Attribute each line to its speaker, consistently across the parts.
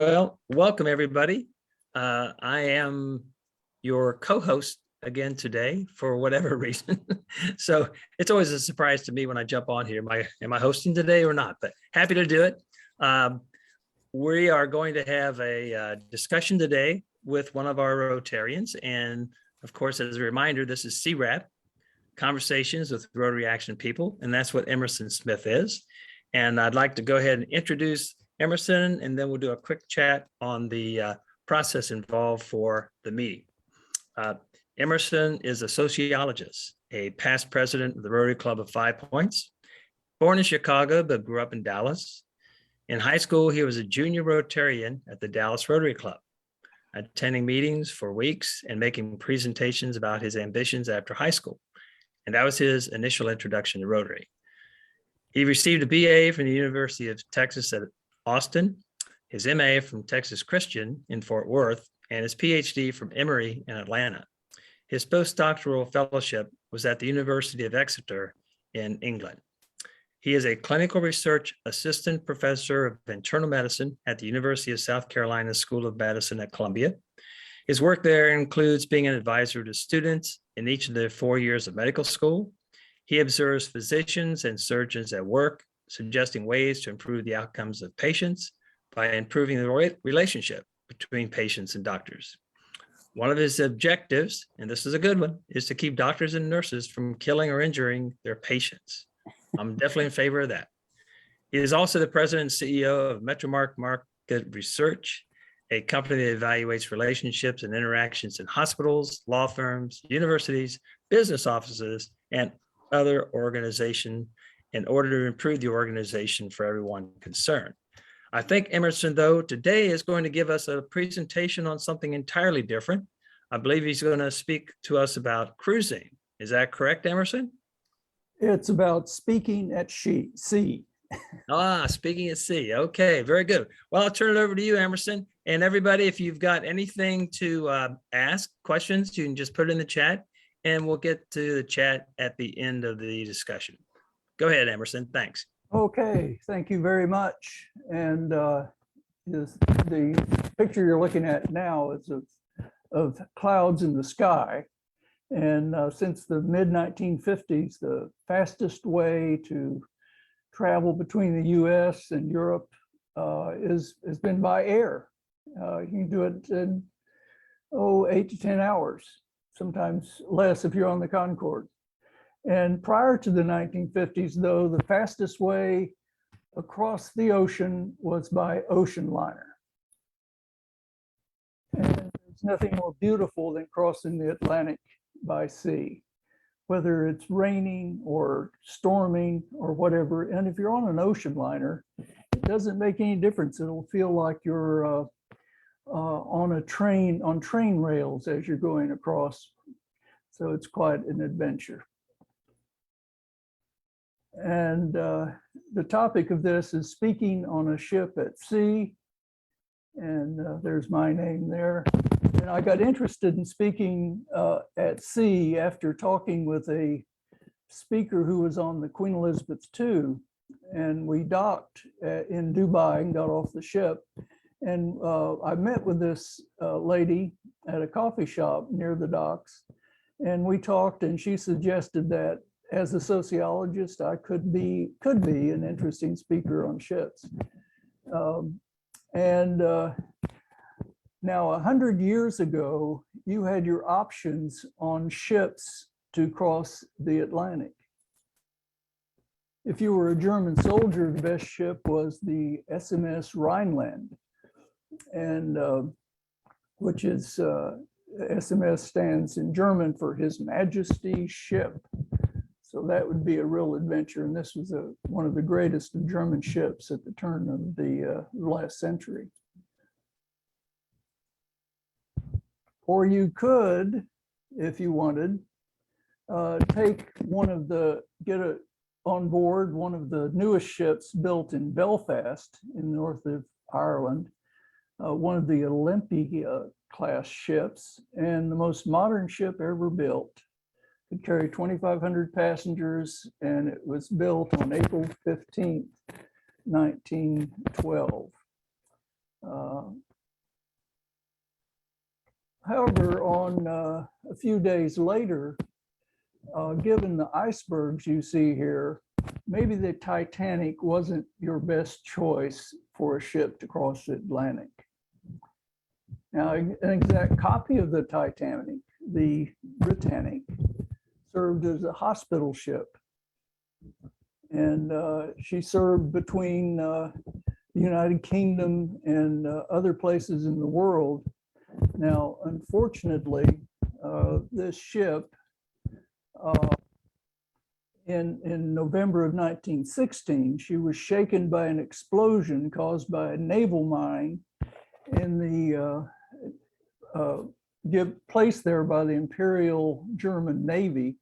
Speaker 1: Well, welcome everybody. I am your co-host again today for whatever reason. So it's always a surprise to me when I jump on here. Am I hosting today or not? But happy to do it. We are going to have a discussion today with one of our Rotarians. And of course, as a reminder, this is CWRAP, Conversations with Rotary Action People. And that's what Emerson Smith is. And I'd like to go ahead and introduce Emerson, and then we'll do a quick chat on the process involved for the meeting. Emerson is a sociologist, a past president of the Rotary Club of 5 Points, born in Chicago, but grew up in Dallas. In high school, he was a junior Rotarian at the Dallas Rotary Club, attending meetings for weeks and making presentations about his ambitions after high school. And that was his initial introduction to Rotary. He received a BA from the University of Texas at Austin, his MA from Texas Christian in Fort Worth, and his PhD from Emory in Atlanta. His postdoctoral fellowship was at the University of Exeter in England. He is a clinical research assistant professor of internal medicine at the University of South Carolina School of Medicine at Columbia. His work there includes being an advisor to students in each of their 4 years of medical school. He observes physicians and surgeons at work, suggesting ways to improve the outcomes of patients by improving the relationship between patients and doctors. One of his objectives, and this is a good one, is to keep doctors and nurses from killing or injuring their patients. I'm definitely in favor of that. He is also the president and CEO of Metromark Market Research, a company that evaluates relationships and interactions in hospitals, law firms, universities, business offices, and other organizations in order to improve the organization for everyone concerned. I think Emerson, though, today is going to give us a presentation on something entirely different. I believe he's going to speak to us about cruising. Is that correct, Emerson?
Speaker 2: It's about speaking at sea.
Speaker 1: Speaking at sea. Okay, very good. Well, I'll turn it over to you, Emerson. And everybody, if you've got anything to ask, questions, you can just put it in the chat, and we'll get to the chat at the end of the discussion. Go ahead, Emerson. Thanks.
Speaker 2: Okay, thank you very much. And the picture you're looking at now is of clouds in the sky. And since the mid-1950s, the fastest way to travel between the US and Europe has been by air. You can do it in 8 to 10 hours, sometimes less if you're on the Concorde. And prior to the 1950s, though, the fastest way across the ocean was by ocean liner. And there's nothing more beautiful than crossing the Atlantic by sea, whether it's raining or storming or whatever. And if you're on an ocean liner, it doesn't make any difference. It'll feel like you're on a train, on train rails as you're going across. So it's quite an adventure. And the topic of this is speaking on a ship at sea. And there's my name there. And I got interested in speaking at sea after talking with a speaker who was on the Queen Elizabeth II. And we docked in Dubai and got off the ship. And I met with this lady at a coffee shop near the docks. And we talked, and she suggested that as a sociologist, I could be an interesting speaker on ships. Now, 100 years ago, you had your options on ships to cross the Atlantic. If you were a German soldier, the best ship was the SMS Rhineland, and which is SMS stands in German for His Majesty's ship. So that would be a real adventure. And this was one of the greatest of German ships at the turn of the last century. Or you could, if you wanted, get on board one of the newest ships built in Belfast in north of Ireland, one of the Olympia class ships, and the most modern ship ever built. Could carry 2,500 passengers, and it was built on April 15th, 1912. However, on a few days later, given the icebergs you see here, maybe the Titanic wasn't your best choice for a ship to cross the Atlantic. Now, an exact copy of the Titanic, the Britannic, served as a hospital ship. And she served between the United Kingdom and other places in the world. Now, unfortunately, this ship in November of 1916, she was shaken by an explosion caused by a naval mine in the placed there by the Imperial German Navy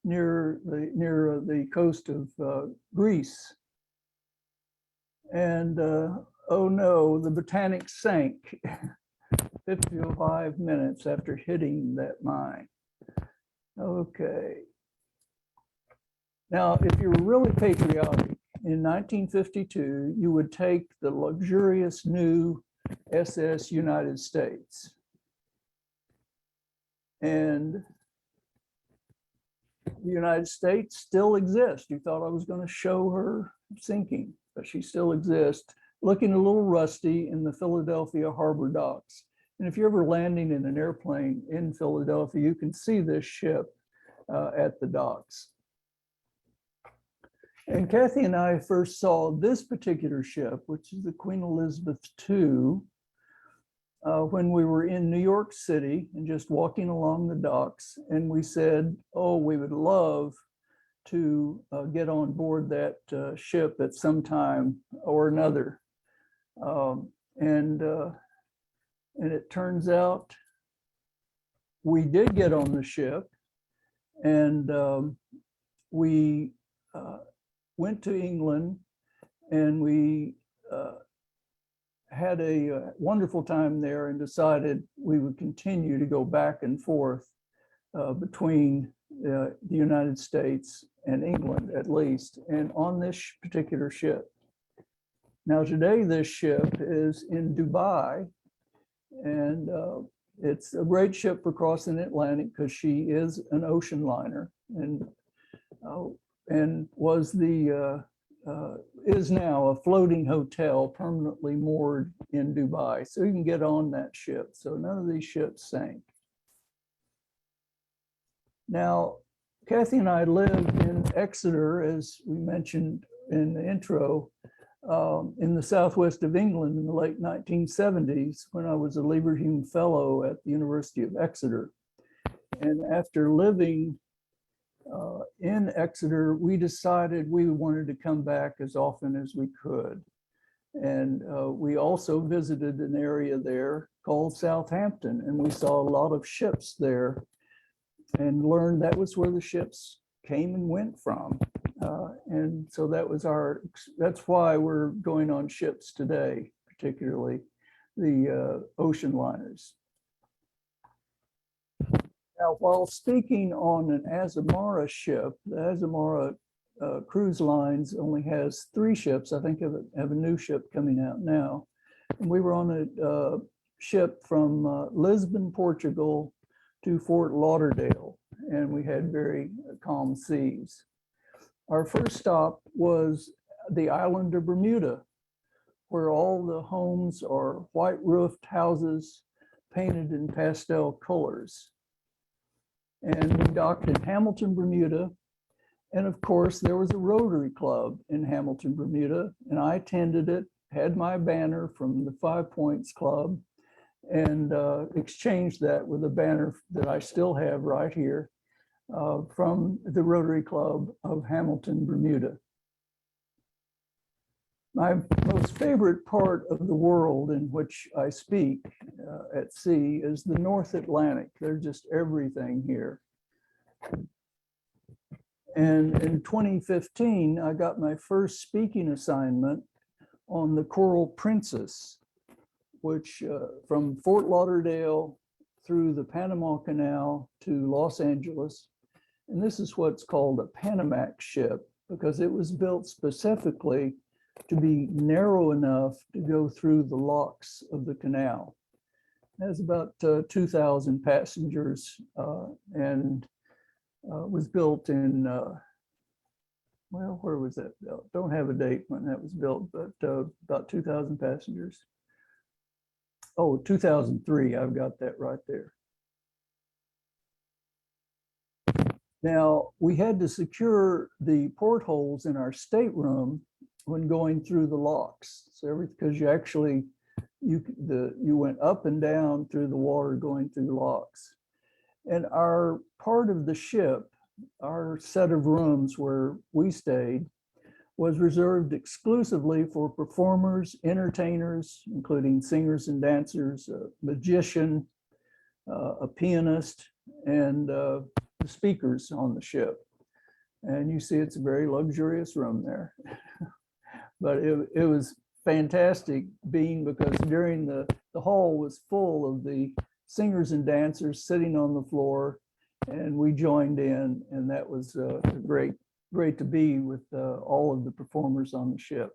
Speaker 2: near the coast of Greece. And oh no, the Britannic sank 55 minutes after hitting that mine. Okay. Now, if you were really patriotic, in 1952, you would take the luxurious new SS United States. And the United States still exists. You thought I was going to show her sinking, but she still exists, looking a little rusty in the Philadelphia harbor docks. And if you're ever landing in an airplane in Philadelphia, you can see this ship at the docks. And Kathy and I first saw this particular ship, which is the Queen Elizabeth II, when we were in New York City and just walking along the docks. And we said, oh, we would love to get on board that ship at some time or another. And it turns out we did get on the ship, and we went to England, and we had a wonderful time there and decided we would continue to go back and forth between the United States and England, at least, and on this particular ship. Now, today, this ship is in Dubai, and it's a great ship for crossing the Atlantic because she is an ocean liner, and was is now a floating hotel permanently moored in Dubai. So you can get on that ship. So none of these ships sank. Now, Kathy and I lived in Exeter, as we mentioned in the intro, in the southwest of England in the late 1970s when I was a Lieberhume Fellow at the University of Exeter. And after living in Exeter, we decided we wanted to come back as often as we could. And we also visited an area there called Southampton, and we saw a lot of ships there and learned that was where the ships came and went from. And so that's why we're going on ships today, particularly the ocean liners. Now, while speaking on an Azamara ship, the Azamara Cruise Lines only has 3 ships. I think have a new ship coming out now. And we were on a ship from Lisbon, Portugal to Fort Lauderdale, and we had very calm seas. Our first stop was the island of Bermuda, where all the homes are white roofed houses painted in pastel colors. And we docked in Hamilton, Bermuda. And of course, there was a Rotary Club in Hamilton, Bermuda, and I attended it, had my banner from the 5 Points Club, and exchanged that with a banner that I still have right here from the Rotary Club of Hamilton, Bermuda. My most favorite part of the world in which I speak at sea is the North Atlantic. There's just everything here. And in 2015, I got my first speaking assignment on the Coral Princess, which from Fort Lauderdale through the Panama Canal to Los Angeles. And this is what's called a Panamax ship, because it was built specifically to be narrow enough to go through the locks of the canal. It has about 2,000 passengers and was built in, well, where was that built? Don't have a date when that was built, but about 2,000 passengers. Oh, 2003, I've got that right there. Now, we had to secure the portholes in our stateroom when going through the locks. So because you actually, you went up and down through the water going through the locks. And our part of the ship, our set of rooms where we stayed, was reserved exclusively for performers, entertainers, including singers and dancers, a magician, a pianist, and the speakers on the ship. And you see it's a very luxurious room there. But it was fantastic being, because during the hall was full of the singers and dancers sitting on the floor, and we joined in, and that was great to be with all of the performers on the ship.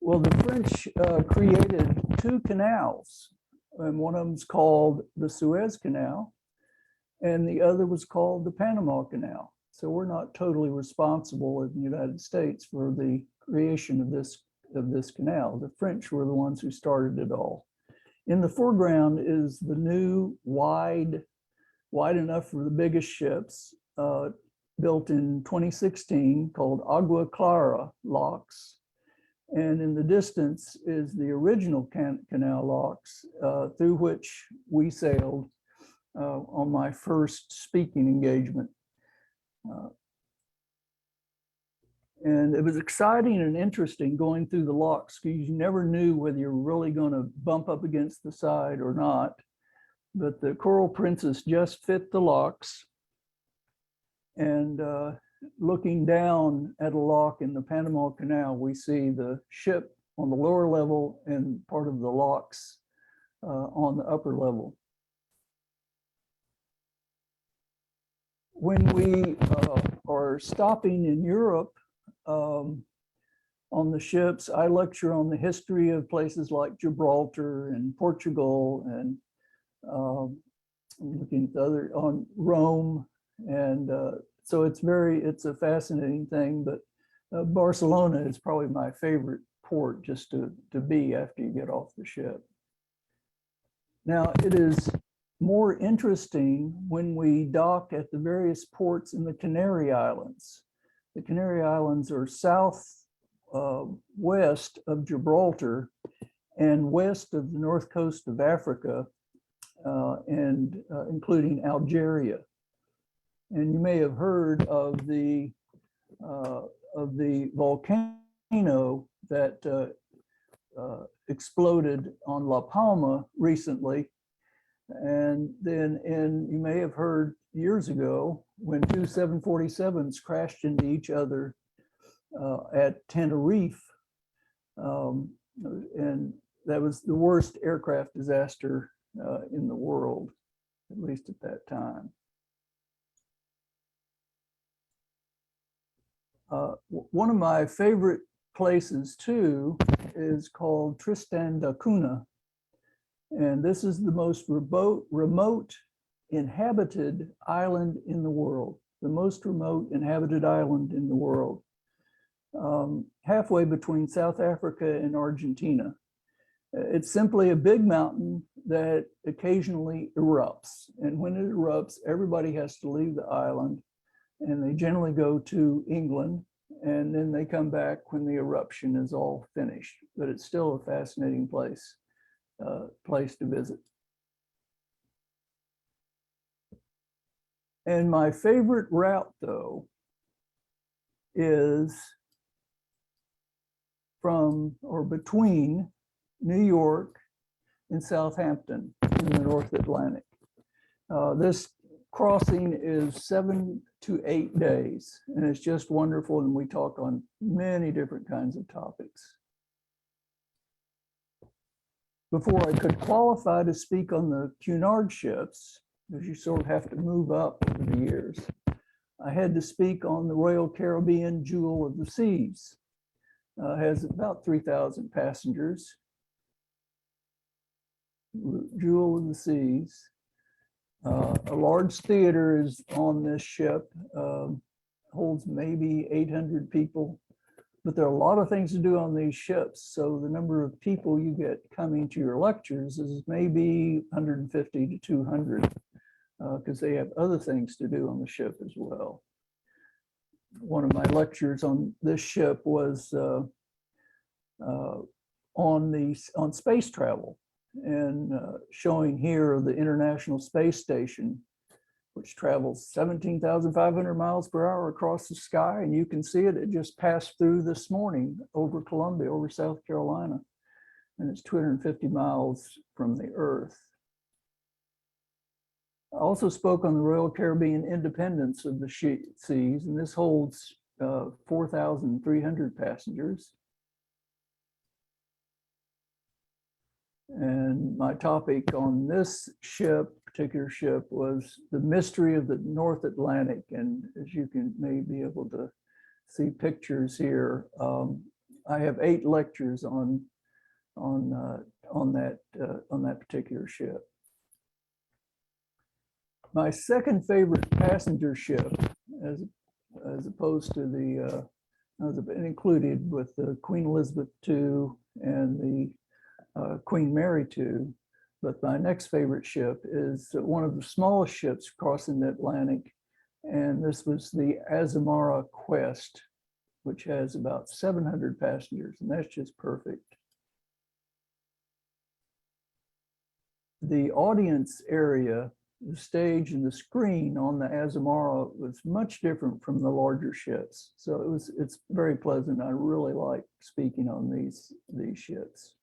Speaker 2: Well, the French created two canals, and one of them is called the Suez Canal, and the other was called the Panama Canal. So we're not totally responsible in the United States for the creation of this canal. The French were the ones who started it all. In the foreground is the new wide enough for the biggest ships, built in 2016, called Agua Clara locks. And in the distance is the original canal locks through which we sailed on my first speaking engagement. And it was exciting and interesting going through the locks, because you never knew whether you were really going to bump up against the side or not. But the Coral Princess just fit the locks. And looking down at a lock in the Panama Canal, we see the ship on the lower level and part of the locks on the upper level. When we are stopping in Europe on the ships, I lecture on the history of places like Gibraltar and Portugal, and looking at the other, on Rome. And so it's a fascinating thing, but Barcelona is probably my favorite port just to be after you get off the ship. Now, it is more interesting when we dock at the various ports in the Canary Islands. The Canary Islands are west of Gibraltar and west of the north coast of Africa, and including Algeria. And you may have heard of the volcano that exploded on La Palma recently. And then you may have heard years ago when two 747s crashed into each other at Tenerife. And that was the worst aircraft disaster in the world, at least at that time. One of my favorite places too is called Tristan da Cunha. And this is the most remote inhabited island in the world, the most remote inhabited island in the world, halfway between South Africa and Argentina. It's simply a big mountain that occasionally erupts. And when it erupts, everybody has to leave the island, and they generally go to England, and then they come back when the eruption is all finished. But it's still a fascinating place to visit. And my favorite route, though, is from or between New York and Southampton in the North Atlantic. This crossing is 7 to 8 days, and it's just wonderful, and we talk on many different kinds of topics. Before I could qualify to speak on the Cunard ships, because you sort of have to move up over the years, I had to speak on the Royal Caribbean Jewel of the Seas. has about 3,000 passengers. Jewel of the Seas. A large theater is on this ship, holds maybe 800 people, but there are a lot of things to do on these ships. So the number of people you get coming to your lectures is maybe 150 to 200, because they have other things to do on the ship as well. One of my lectures on this ship was on space travel, and showing here the International Space Station, which travels 17,500 miles per hour across the sky. And you can see it. It just passed through this morning over Columbia, over South Carolina, and it's 250 miles from the Earth. I also spoke on the Royal Caribbean Independence of the Seas, and this holds 4,300 passengers. And my topic on this particular ship, was the mystery of the North Atlantic. And as you may be able to see pictures here, I have 8 lectures on that particular ship. My second favorite passenger ship, as opposed to the, included with the Queen Elizabeth II and the Queen Mary II, but my next favorite ship is one of the smallest ships crossing the Atlantic, and this was the Azamara Quest, which has about 700 passengers, and that's just perfect. The audience area, the stage and the screen on the Azamara was much different from the larger ships, so it's very pleasant. I really like speaking on these ships.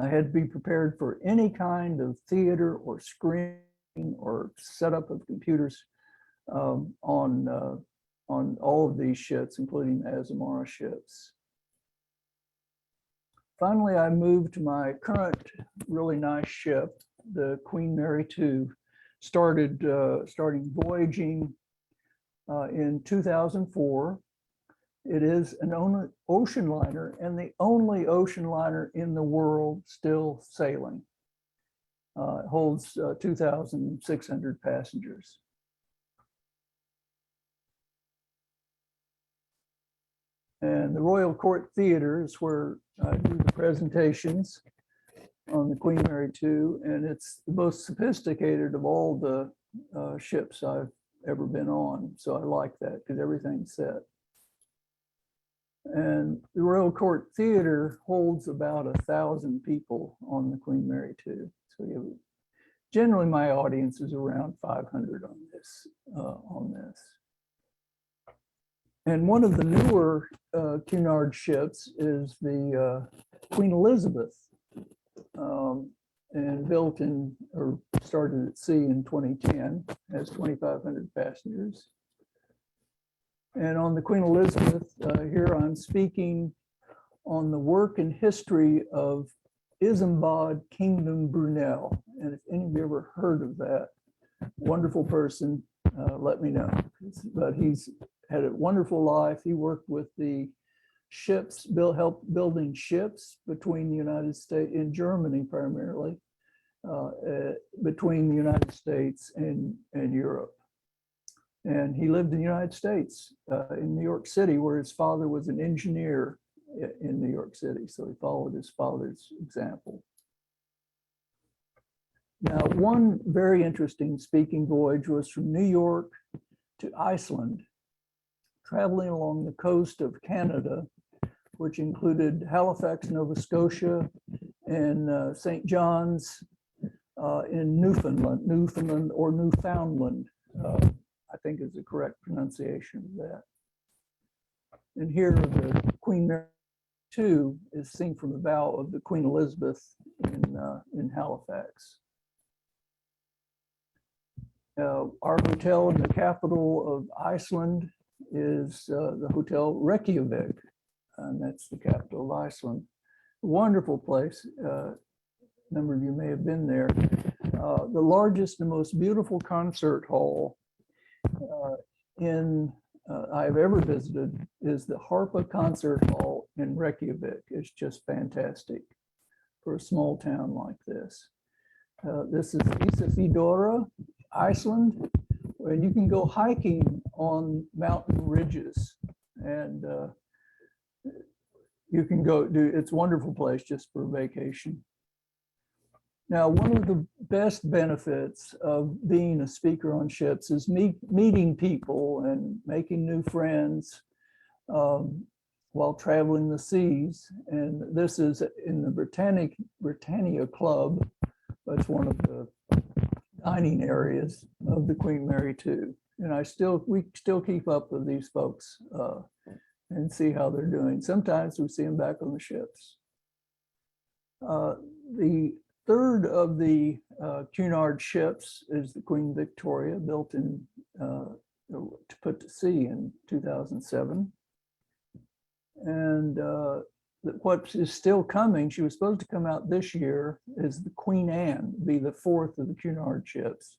Speaker 2: I had to be prepared for any kind of theater or screen or setup of computers on all of these ships, including the Azamara ships. Finally, I moved to my current really nice ship, the Queen Mary II, starting voyaging in 2004. It is an ocean liner, and the only ocean liner in the world still sailing. It holds 2,600 passengers. And the Royal Court Theatre is where I do the presentations on the Queen Mary II, and it's the most sophisticated of all the ships I've ever been on. So I like that because everything's set. And the Royal Court Theatre holds about 1,000 people on the Queen Mary II. So generally my audience is around 500 on this. And one of the newer Cunard ships is the Queen Elizabeth, and built or started at sea in 2010, has 2,500 passengers. And on the Queen Elizabeth, here I'm speaking on the work and history of Isambard Kingdom Brunel. And if any of you ever heard of that wonderful person, let me know. But he's had a wonderful life. He worked with the ships, helped building ships between the United States, in Germany primarily, between the United States and Europe. And he lived in the United States, in New York City, where his father was an engineer in New York City. So he followed his father's example. Now, one very interesting speaking voyage was from New York to Iceland, traveling along the coast of Canada, which included Halifax, Nova Scotia, and St. John's in Newfoundland or Newfoundland. I think is the correct pronunciation of that. And here the Queen Mary II is seen from the bow of the Queen Elizabeth in Halifax. Our hotel in the capital of Iceland is the Hotel Reykjavik, and that's the capital of Iceland. Wonderful place. A number of you may have been there. The largest and most beautiful concert hall I've ever visited is the Harpa Concert Hall in Reykjavik is just fantastic for a small town like this. This is Ísafjörður, Iceland, where you can go hiking on mountain ridges, and you can go do, it's a wonderful place just for vacation. Now, one of the best benefits of being a speaker on ships is meeting people and making new friends while traveling the seas. And this is in the Britannia Club. That's one of the dining areas of the Queen Mary II. And we still keep up with these folks and see how they're doing. Sometimes we see them back on the ships. The third of the Cunard ships is the Queen Victoria, built in to put to sea in 2007. And what is still coming, she was supposed to come out this year, is the Queen Anne, be the fourth of the Cunard ships.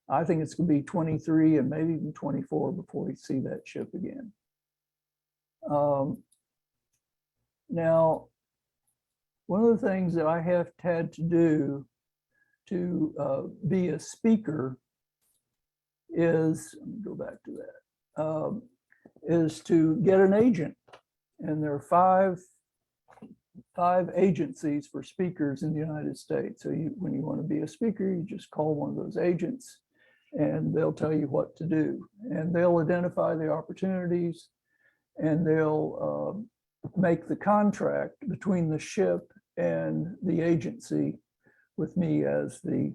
Speaker 2: I think it's going to be 23 and maybe even 24 before we see that ship again. Now, one of the things that I have had to do to be a speaker is, let me go back to that, is to get an agent. And there are five agencies for speakers in the United States. So when you want to be a speaker, you just call one of those agents and they'll tell you what to do. And they'll identify the opportunities, and they'll make the contract between the ship and the agency with me as the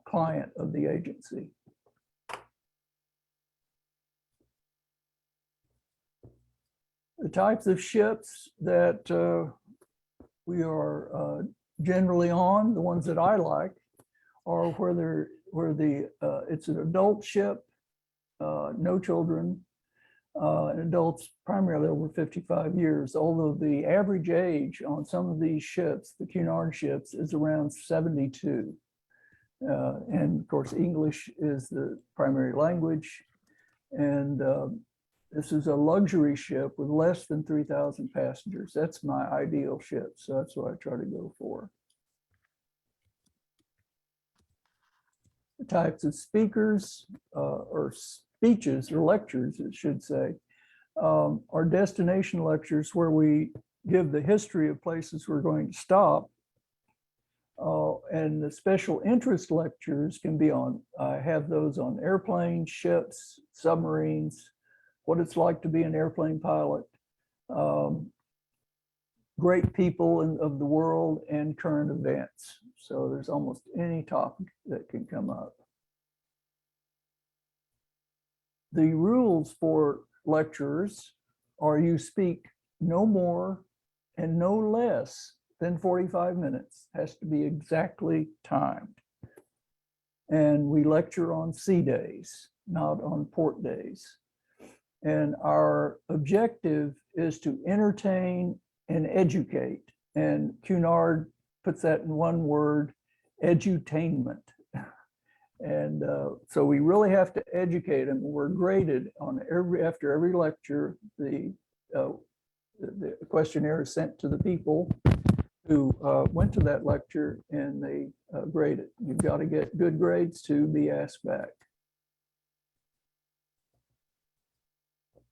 Speaker 2: client of the agency. The types of ships that we are generally on, the ones that I like, are where it's an adult ship, no children, and adults primarily over 55 years, although the average age on some of these ships, the Cunard ships, is around 72. And of course, English is the primary language. And this is a luxury ship with less than 3,000 passengers. That's my ideal ship, so that's what I try to go for. The types of speakers or speeches or lectures, it should say, are destination lectures where we give the history of places we're going to stop. And the special interest lectures can be on, I have those on airplanes, ships, submarines, what it's like to be an airplane pilot, great people of the world, and current events. So there's almost any topic that can come up. The rules for lecturers are you speak no more and no less than 45 minutes. Has to be exactly timed. And we lecture on sea days, not on port days. And our objective is to entertain and educate. And Cunard puts that in one word, edutainment. And so we really have to educate them. We're graded on after every lecture. The questionnaire is sent to the people who went to that lecture, and they grade it. You've got to get good grades to be asked back.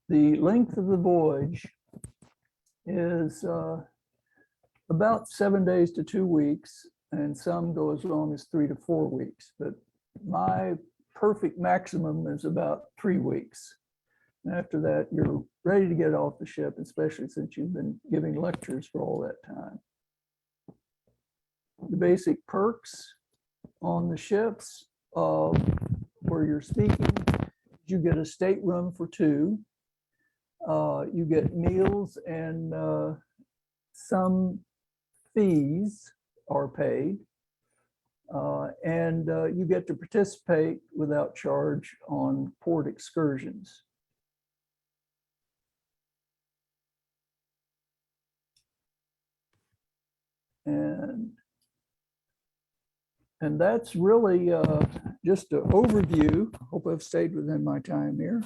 Speaker 2: The length of the voyage is about 7 days to 2 weeks, and some go as long as 3 to 4 weeks. But my perfect maximum is about 3 weeks. And after that, you're ready to get off the ship, especially since you've been giving lectures for all that time. The basic perks on the ships where you're speaking, you get a stateroom for 2. You get meals, and some fees are paid. And you get to participate without charge on port excursions. And that's really just an overview. Hope I've stayed within my time here.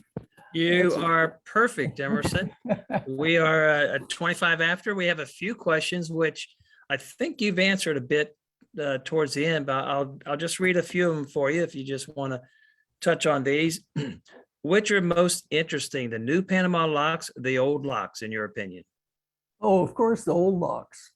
Speaker 1: You are perfect, Emerson. We are at 25 after. We have a few questions, which I think you've answered a bit towards the end, but I'll just read a few of them for you if you just want to touch on these. Which are most interesting, the new Panama locks, or the old locks, in your opinion?
Speaker 2: Oh, of course, the old locks.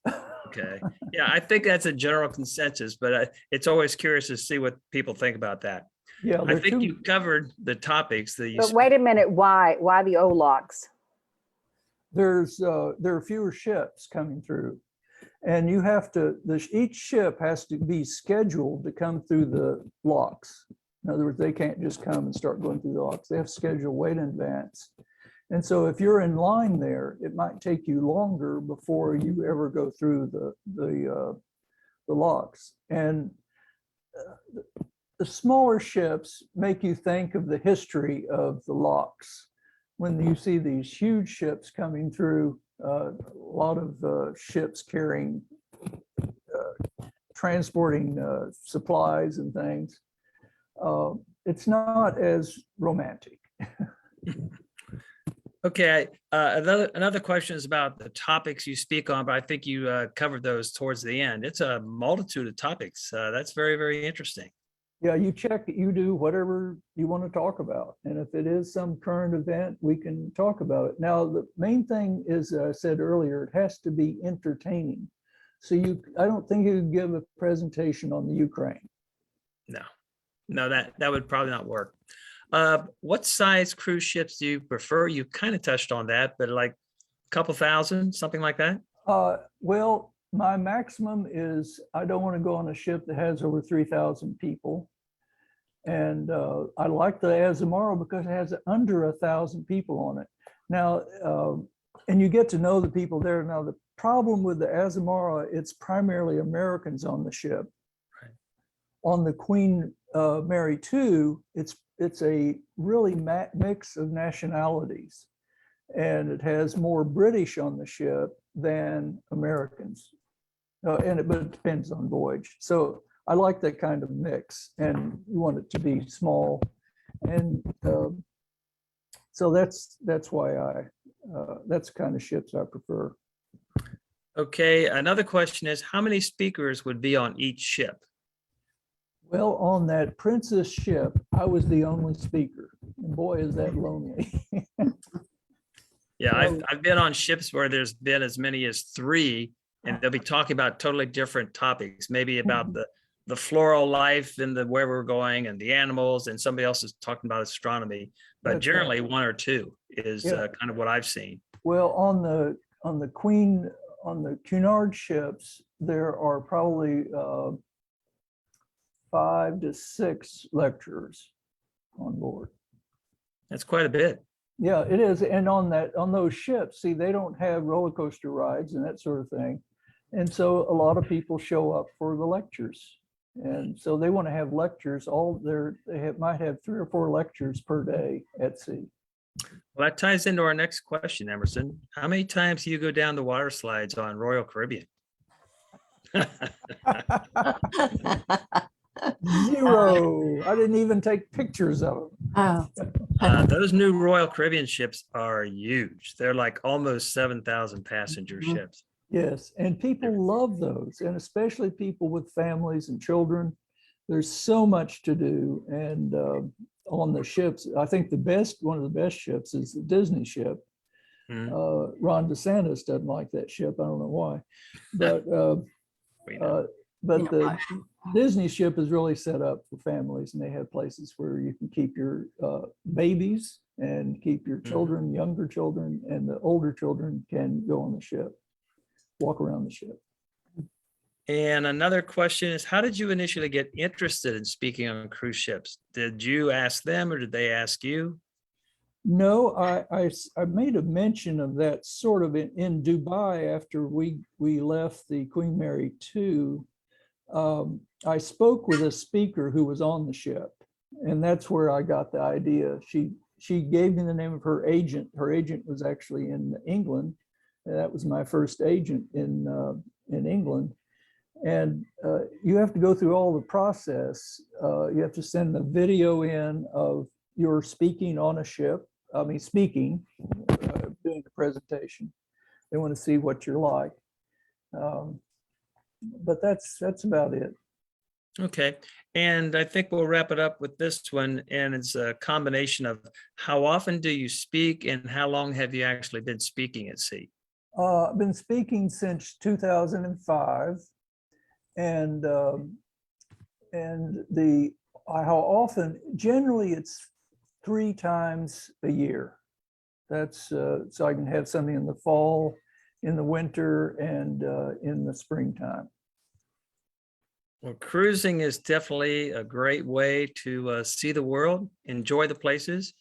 Speaker 1: Okay. Yeah, I think that's a general consensus, but it's always curious to see what people think about that.
Speaker 2: Yeah,
Speaker 1: I think you covered the topics that you.
Speaker 3: But wait a minute, why the old locks?
Speaker 2: there are fewer ships coming through, and you have to, each ship has to be scheduled to come through the locks. In other words, they can't just come and start going through the locks. They have to schedule way in advance. And so if you're in line there, it might take you longer before you ever go through the locks. And the smaller ships make you think of the history of the locks. When you see these huge ships coming through, a lot of ships carrying, transporting supplies and things, it's not as romantic.
Speaker 1: Okay, another question is about the topics you speak on, but I think you covered those towards the end. It's a multitude of topics. That's very, very interesting.
Speaker 2: Yeah, you check, you do whatever you want to talk about. And if it is some current event, we can talk about it. Now, the main thing is, I said earlier, it has to be entertaining. So I don't think you could give a presentation on the Ukraine.
Speaker 1: No, that would probably not work. What size cruise ships do you prefer? You kind of touched on that, but like a couple thousand, something like that?
Speaker 2: Well, my maximum is, I don't want to go on a ship that has over 3,000 people. And I like the Azamara because it has under 1,000 people on it. Now, and you get to know the people there. Now, the problem with the Azamara, it's primarily Americans on the ship.
Speaker 1: Right.
Speaker 2: On the Queen Mary II, it's a really mix of nationalities, and it has more British on the ship than Americans. But it depends on voyage. So I like that kind of mix, and you want it to be small. And so that's why that's the kind of ships I prefer.
Speaker 1: Okay, another question is, how many speakers would be on each ship?
Speaker 2: Well, on that Princess ship, I was the only speaker, and boy, is that lonely.
Speaker 1: Yeah, I've been on ships where there's been as many as 3, and they'll be talking about totally different topics, maybe about the floral life and where we're going and the animals, and somebody else is talking about astronomy. But
Speaker 2: That's
Speaker 1: generally
Speaker 2: right.
Speaker 1: 1 or 2 is
Speaker 2: Yeah.
Speaker 1: kind of what I've seen.
Speaker 2: Well, on the Cunard ships, there are probably 5 to 6 lecturers on board.
Speaker 1: That's quite a bit.
Speaker 2: Yeah, it is. And on those ships, see, they don't have roller coaster rides and that sort of thing. And so a lot of people show up for the lectures. And so they want to have lectures might have 3 or 4 lectures per day at sea.
Speaker 1: Well, that ties into our next question, Emerson. How many times do you go down the water slides on Royal Caribbean?
Speaker 2: 0. I didn't even take pictures of them.
Speaker 3: Oh,
Speaker 1: Those new Royal Caribbean ships are huge. They're like almost 7,000 passenger
Speaker 3: Mhm.
Speaker 1: ships.
Speaker 2: Yes, and people love those, and especially people with families and children. There's so much to do, and on the ships, I think one of the best ships is the Disney ship.
Speaker 1: Mhm.
Speaker 2: Ron DeSantis doesn't like that ship. I don't know why, but
Speaker 1: We know.
Speaker 2: the Disney ship is really set up for families, and they have places where you can keep your babies and keep your children, younger children, and the older children can go on the ship, walk around the ship.
Speaker 1: And another question is, how did you initially get interested in speaking on cruise ships? Did you ask them or did they ask you?
Speaker 2: No, I made a mention of that sort of in Dubai after we left the Queen Mary II. I spoke with a speaker who was on the ship, and that's where I got the idea. She gave me the name of her agent. Her agent was actually in England. That was my first agent in England. And you have to go through all the process. You have to send a video in of your speaking on a ship, speaking, doing the presentation. They want to see what you're like. But that's about it.
Speaker 1: Okay, and I think we'll wrap it up with this one, and it's a combination of how often do you speak and how long have you actually been speaking at sea?
Speaker 2: I've been speaking since 2005, and how often? Generally, it's 3 times a year. That's so I can have something in the fall, in the winter, and in the springtime.
Speaker 1: Well, cruising is definitely a great way to see the world, enjoy the places.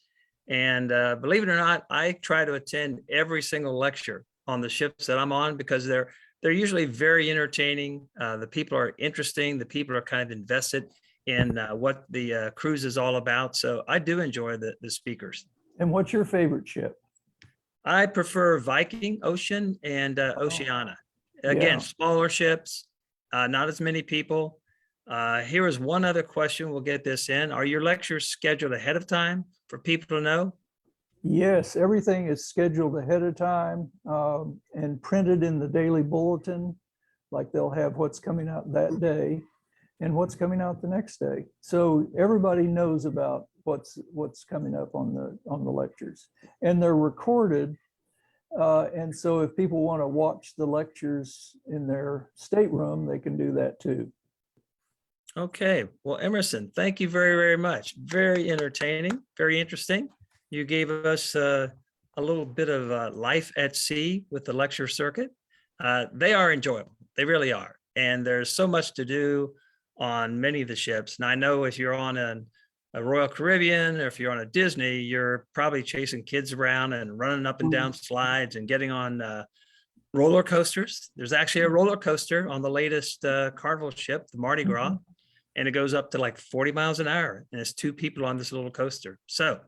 Speaker 1: And believe it or not, I try to attend every single lecture on the ships that I'm on because they're usually very entertaining. The people are interesting. The people are kind of invested in what the cruise is all about. So I do enjoy the speakers.
Speaker 2: And what's your favorite ship?
Speaker 1: I prefer Viking, Ocean, and Oceana. Again,
Speaker 2: Yeah.
Speaker 1: smaller ships, not as many people. Here is one other question. We'll get this in. Are your lectures scheduled ahead of time for people to know?
Speaker 2: Yes, everything is scheduled ahead of time and printed in the daily bulletin. Like they'll have what's coming out that day and what's coming out the next day. So everybody knows about what's coming up on the lectures, and they're recorded. And so if people want to watch the lectures in their stateroom, they can do that too.
Speaker 1: Okay, well, Emerson, thank you very, very much. Very entertaining, very interesting. You gave us a little bit of life at sea with the lecture circuit. They are enjoyable. They really are. And there's so much to do on many of the ships. And I know if you're on a Royal Caribbean, or if you're on a Disney, you're probably chasing kids around and running up and down slides and getting on roller coasters. There's actually a roller coaster on the latest Carnival ship, the Mardi Gras, and it goes up to like 40 miles an hour. And it's 2 people on this little coaster. So